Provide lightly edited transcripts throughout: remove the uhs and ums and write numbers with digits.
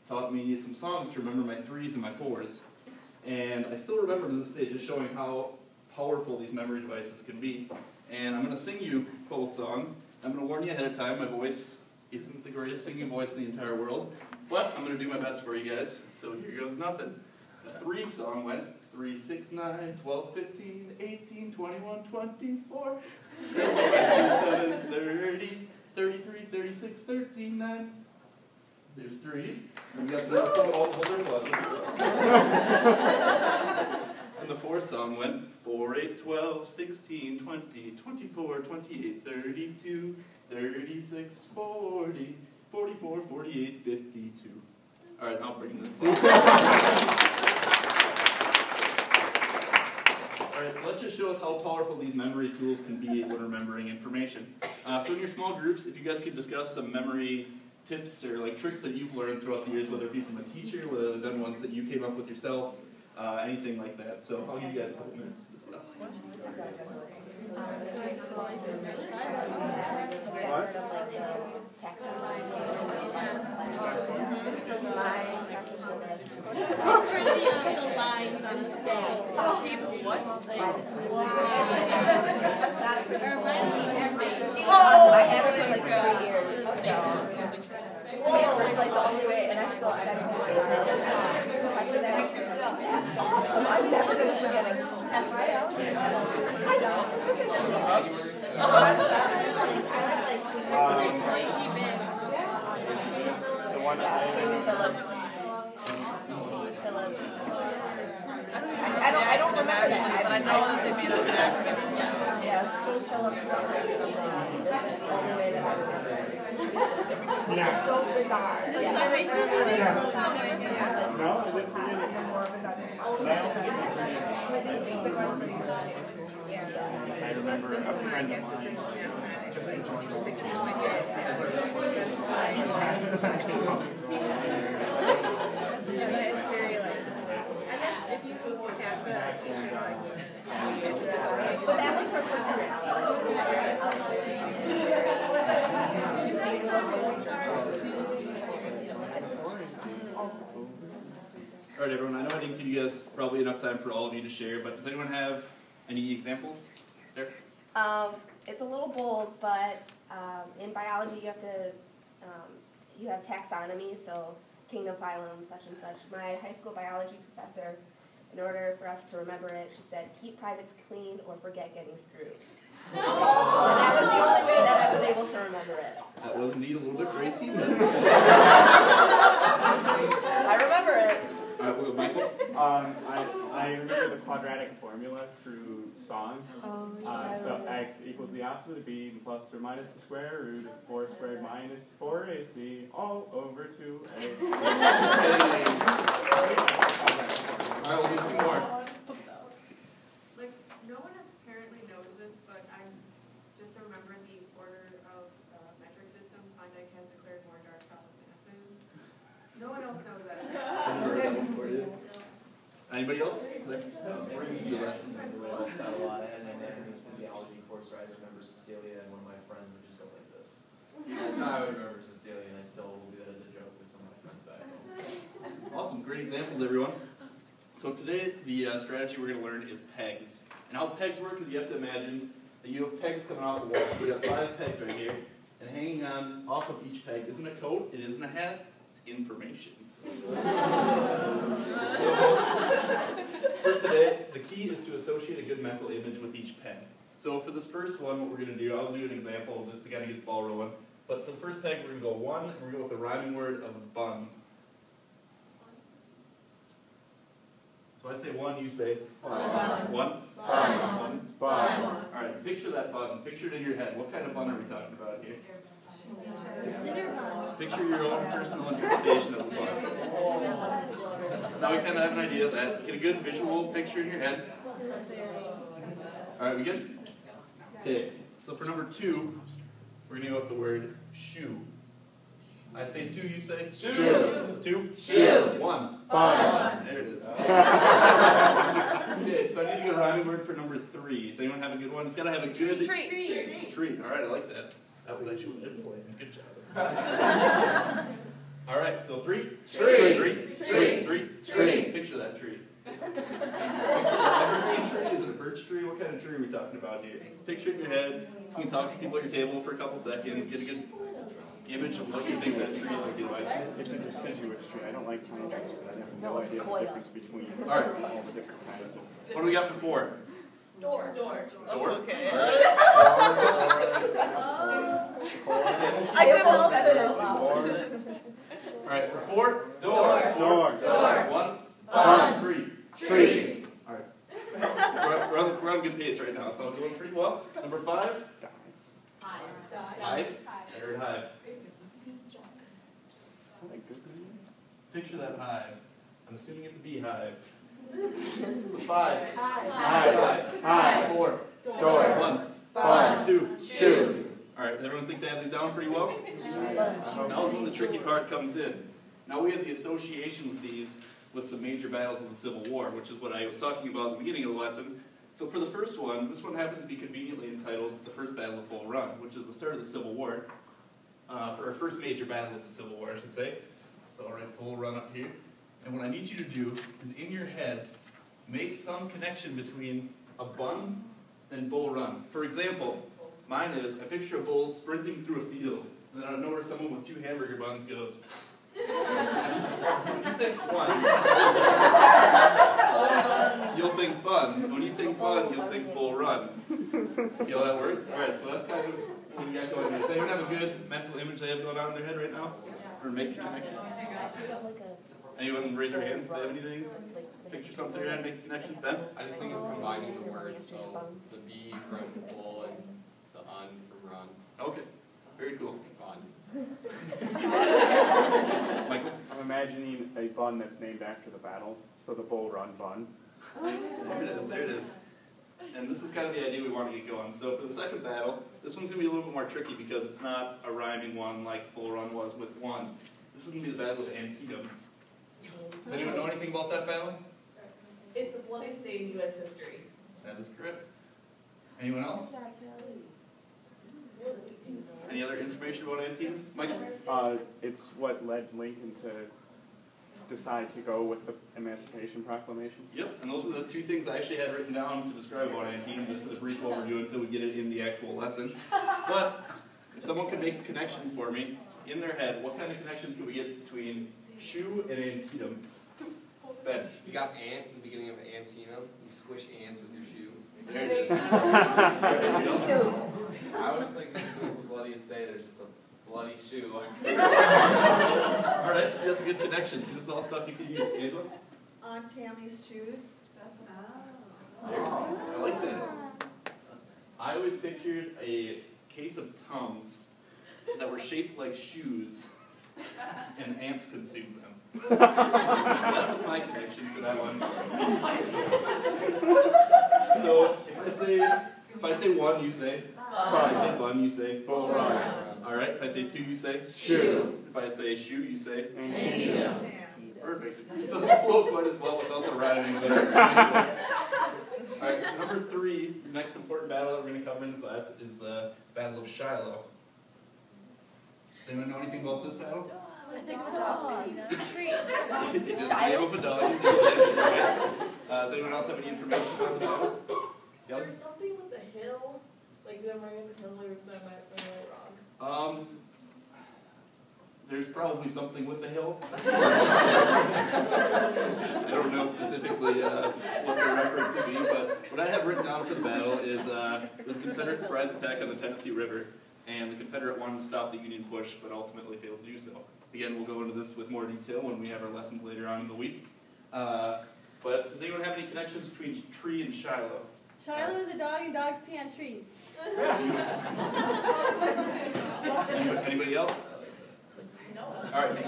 taught me some songs to remember my 3s and my 4s. And I still remember to this day, just showing how powerful these memory devices can be. And I'm going to sing you both songs. I'm going to warn you ahead of time, my voice isn't the greatest singing voice in the entire world, but I'm going to do my best for you guys. So here goes nothing. The 3 song went 3, 6, 9, 12, 15, 18, 21, 24, 27, 30, 33, 36, 39. There's 3s. And we got the multiple pluses. And the 4 song went 4, 8, 12, 16, 20, 24, 28, 32, 36, 40, 44, 48, 52. All right, I'll bring this. All right, so let's just show us how powerful these memory tools can be when remembering information. So in your small groups, if you guys could discuss some memory tips or like tricks that you've learned throughout the years, whether it be from a teacher, whether they've done ones that you came up with yourself, anything like that. So I'll give you guys a couple minutes to discuss. The lines on the scale. Keep what? I had it for like 3 years. So. It was like the only way, and I still, I don't know. I'm never going to forget it. That's right. I don't. The one that Phillips. I don't remember that. But I know that they made it an accident. Yes, King Phillips something. This is the only way that I remember it. It's so bizarre. This is our high school team? No, I didn't forget it. But I also didn't I remember a friend of mine just But that was her personality. All right, everyone, I know I didn't give you guys probably enough time for all of you to share, but does anyone have any examples? Sarah? It's a little bold, but in biology you have to, you have taxonomy, so kingdom, phylum, such and such. My high school biology professor, in order for us to remember it, she said, keep privates clean or forget getting screwed. And that was the only way that I was able to remember it. That was indeed a little bit racy, but... I remember it. All right, what was Michael? I remember the quadratic formula through song. So x equals the opposite of b plus or minus the square root of 4 squared minus 4ac all over 2a. All right, we'll do 2 more. Like, no one apparently knows this, but I'm just remembering the order of the metric system. Klondike has declared more dark chocolate masses. No one else knows that. Anybody else? I had my math physiology course where I remember Cecilia, and one of my friends would just go like this. That's how I would remember Cecilia, and I still will do that as a joke with some of my friends back home. Awesome, great examples, everyone. So today, the strategy we're going to learn is pegs. And how pegs work is you have to imagine that you have pegs coming off the wall. So we have 5 pegs right here, and hanging on off of each peg isn't a coat, it isn't a hat, it's information. For today, the key is to associate a good mental image with each pen. So for this first one, what we're going to do, I'll do an example just to kind of get the ball rolling. But for the first peg, we're going to go 1, and we're going to go with the rhyming word of bun. So I say 1, you say Bun. 1? Bun. Bun. All right, picture that bun. Picture it in your head. What kind of bun are we talking about here? Picture your own personal interpretation of the bun. So now we kind of have an idea of that. Get a good visual picture in your head. All right, we good? Okay, so for number 2, we're going to go with the word shoe. I say 2, you say? Shoe. 2? Shoe. 1. Bun. There it is. Okay, so I need to get a rhyming word for number 3. Does anyone have a good one? It's got to have a good... Tree. Tree. All right, I like that. That was actually a good point. Good job. All right, so three. Tree. Picture that tree. Picture an evergreen tree. Is it a birch tree? What kind of tree are we talking about here? Picture it in your head. You can talk to people at your table for a couple seconds. Get a good image of what you think that tree is going to be like. It's a deciduous tree. I don't like pine trees. I have no idea the difference between All right. all the different kinds of. What do we got for 4? Door. Door? Okay. I couldn't help it. All right, so 4. Door. 1. Bun. 3. Tree. All right. We're on good pace right now. It's all going pretty well. Number 5. Hive. I heard hive. Is that a good name? Picture that hive. I'm assuming it's a beehive. So 5. Hive. 4. Door. 1. Bun. 2. Shoe. All right, does everyone think they have these down pretty well? Now is when the tricky part comes in. Now we have the association with these with some major battles of the Civil War, which is what I was talking about at the beginning of the lesson. So for the first one, this one happens to be conveniently entitled The First Battle of Bull Run, which is the start of the Civil War. For our first major battle of the Civil War, I should say. So I'll write Bull Run up here. And what I need you to do is in your head, make some connection between a bun and Bull Run. For example, mine is, I picture a bull sprinting through a field, and then out of nowhere someone with 2 hamburger buns goes, when you think bun, you'll think bun. When you think bun, you'll think Bull Run. See how that works? Alright, so that's kind of what we got going here. Does anyone have a good mental image they have going on in their head right now? Or make a connection? Anyone raise their hands if they have anything? Picture something in your head, make a connection? Ben? I just think of combining the words, so the B from bull and the un from run. Okay, very cool. Fun. Michael? I'm imagining a bun that's named after the battle, so the Bull Run bun. There it is, there it is. And this is kind of the idea we want to get going. So for the second battle, this one's going to be a little bit more tricky because it's not a rhyming one like Bull Run was with 1. This is going to be the Battle of Antietam. Does anyone know anything about that battle? It's the bloodiest day in U.S. history. That is correct. Anyone else? Any other information about Antietam? Michael? It's what led Lincoln to decide to go with the Emancipation Proclamation. Yep, and those are the 2 things I actually had written down to describe about Antietam, just for the brief overview until we get it in the actual lesson. But if someone could make a connection for me in their head, what kind of connection could we get between shoe and Antietam? Ben? You got ant in the beginning of Antietam. You squish ants with your shoes. There it is. I was thinking since it's the bloodiest day, there's just a bloody shoe. Alright, see, that's a good connection. See, this is all stuff you can use. Angela? Aunt Tammy's shoes. There. I like that. I always pictured a case of Tums that were shaped like shoes, and ants consumed them. So that was my connection for that one. So if I say 1, you say. If I say bun, you say. Bull Run. All right. If I say 2, you say. Shoe. If I say shoe, you say. Antietam. Perfect. It doesn't flow quite as well without the rhyming, but alright, so number 3, the next important battle that we're going to cover in the class is the Battle of Shiloh. Does anyone know anything about this battle? I think the dog. Tree. Just the name of a dog. You can get it, right? Does anyone else have any information on the battle? Yep. There's something with the hill, like them running the hill, or that might be really wrong. There's probably something with the hill. I don't know specifically what the reference would be, but what I have written down for the battle is it was a Confederate surprise attack on the Tennessee River, and the Confederate wanted to stop the Union push, but ultimately failed to do so. Again, we'll go into this with more detail when we have our lessons later on in the week. But does anyone have any connections between tree and Shiloh? Shiloh is a dog and dogs pee on trees. Anybody else? Alright.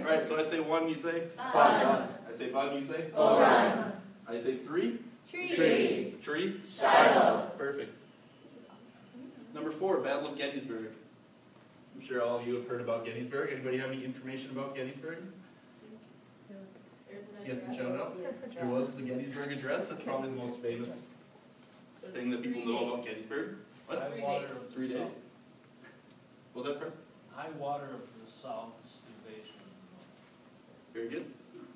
Alright, so I say 1, you say? Bun. I say bun, you say? Bull Run. I say 3? Tree. Tree? Shiloh. Perfect. Number 4, Battle of Gettysburg. I'm sure all of you have heard about Gettysburg. Anybody have any information about Gettysburg? You guys can shout it out. There was the Gettysburg Address. That's probably the most famous thing that people know about Gettysburg. What? 3 days. What was that, Fred? High water of the South's invasion. Very good.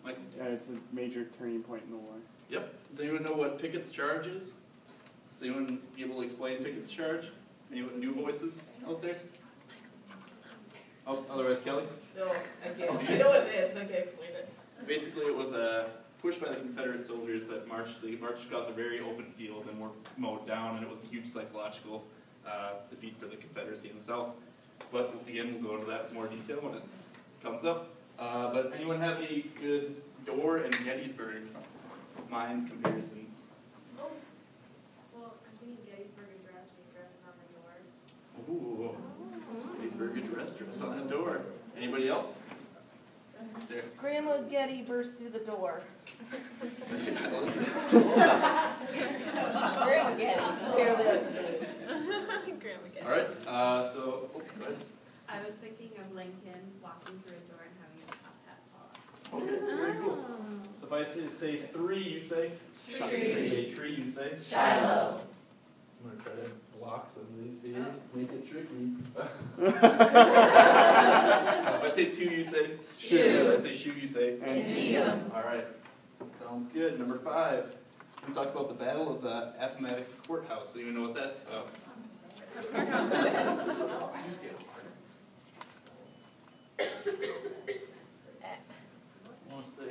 Michael? Yeah, it's a major turning point in the war. Yep. Does anyone know what Pickett's charge is? Does anyone be able to explain Pickett's charge? Anyone new voices out there? Oh, otherwise Kelly? No, I can't. I know what it is, but I can't explain it. Basically, it was a push by the Confederate soldiers that marched. They marched across a very open field and were mowed down, and it was a huge psychological defeat for the Confederacy in the South. But again, we'll go into that in more detail when it comes up. But anyone have any good Dorr and Gettysburg mine comparisons? Oh, well, I'm thinking Gettysburg Address when he dresses on the doors. Ooh, Gettysburg Address dress on the door. Anybody else? Sarah? Grandma Getty burst through the door. Grandma Getty, spare this. Grandma All right. So, go ahead. I was thinking of Lincoln walking through a door and having his top hat fall off. Okay, very cool. So if I say 3, you say? Tree. Tree, you say? Shiloh. I'm gonna try to block some of these here, make it tricky. If I say 2, you say? Shoe. If I say shoe, you say? Antietam. All right. Sounds good. Number 5. We talked about the Battle of the Appomattox Courthouse. So you know what that's about? What's the...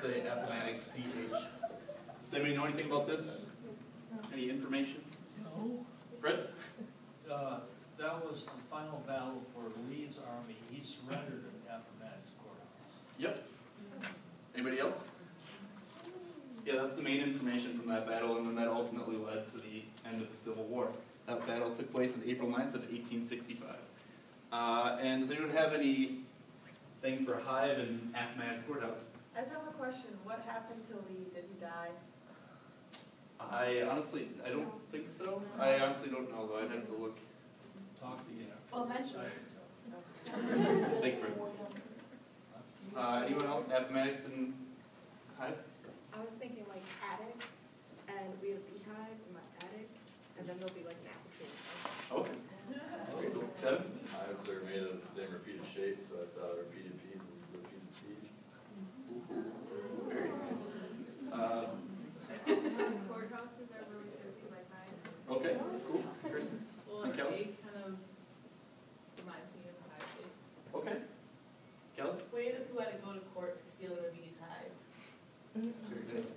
Say Appomattox CH. Does anybody know anything about this? Any information? No. Fred? That was the final battle for Lee's army. He surrendered at Appomattox Courthouse. Yep. Anybody else? Yeah, that's the main information from that battle, and then that ultimately led to the end of the Civil War. That battle took place on April 9th of 1865. And does anyone have anything for Hive and Appomattox Courthouse? I just have a question. What happened to Lee? Did he die? I don't think so. I honestly don't know, though. I'd have to look. Talk to you. Well, eventually. Thanks, Fred. Anyone else? Appomattox and Hive? I was thinking like attics, and we have a beehive in my attic, and then there'll be like an apple tree. Okay. Very cool. Kevin? Hives are made of the same repeated shape, so I saw repeated P's and repeated P's. Very nice. Courthouses are really cozy like mine. Okay, cool. Kristen? Well, And Kelly? it kind of reminds me of a hive shape. Okay. Kelly? Wait, who had to go to court to steal a bee's hive? Very nice.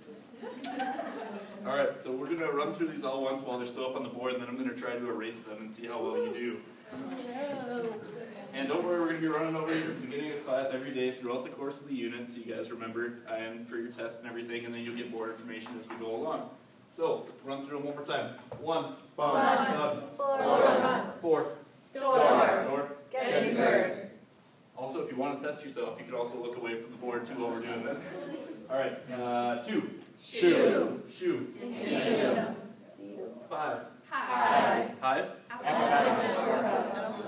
All right, so we're going to run through these all once while they're still up on the board, and then I'm going to try to erase them and see how well you do. And don't worry, we're going to be running over here at the beginning of class every day throughout the course of the unit, so you guys remember, and for your tests and everything, and then you'll get more information as we go along. So, run through them one more time. 1, bun, 4, door, Gettysburg. Also, if you want to test yourself, you could also look away from the board too while we're doing this. All right, 2, Shoe. shoe, Antietam. 5, Hive. hive. Appomattox Courthouse.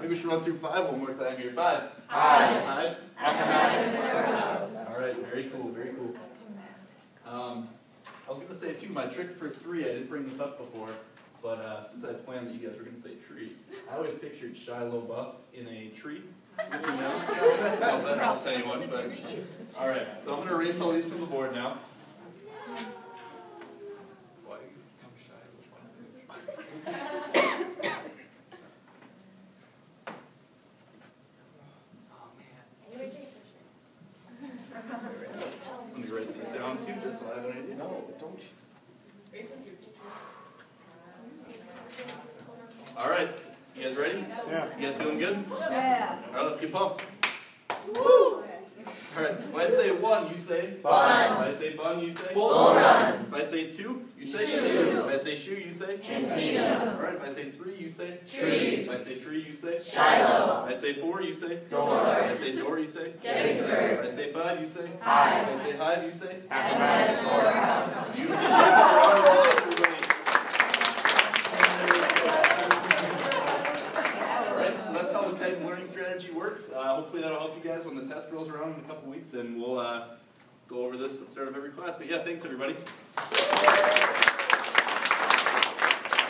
Maybe we should run through 5 one more time here. 5. Hive. Hive. Appomattox Courthouse. All right, very cool, very cool. I was going to say too, my trick for 3, I didn't bring this up before, but since I planned that you guys were going to say tree, I always pictured Shiloh Buff in a tree. I don't know if that helps anyone, but all right. So I'm going to erase all these from the board now. Why are you become shy? Let me write these down too, just so I have an idea. No, don't you? All right, you guys ready? Yeah. You guys doing good? Yeah. All right, let's get pumped. Woo! All right, so if I say 1, you say Bun. If I say bun, you say Bull run. If I say 2, you say Shoe. If I say shoe, you say Antietam. All right, if I say 3, you say Tree. If I say tree, you say Shiloh. If I say 4, you say Door. If I say door, you say Gettysburg. If I say 5, you say Hive. If I say hive, you say Appomattox Courthouse. Beautiful. Everybody. Alright, so that's how the PEG learning strategy works. Hopefully that'll help you guys when the test rolls around in a couple weeks, and we'll go over this at the start of every class. But yeah, thanks everybody.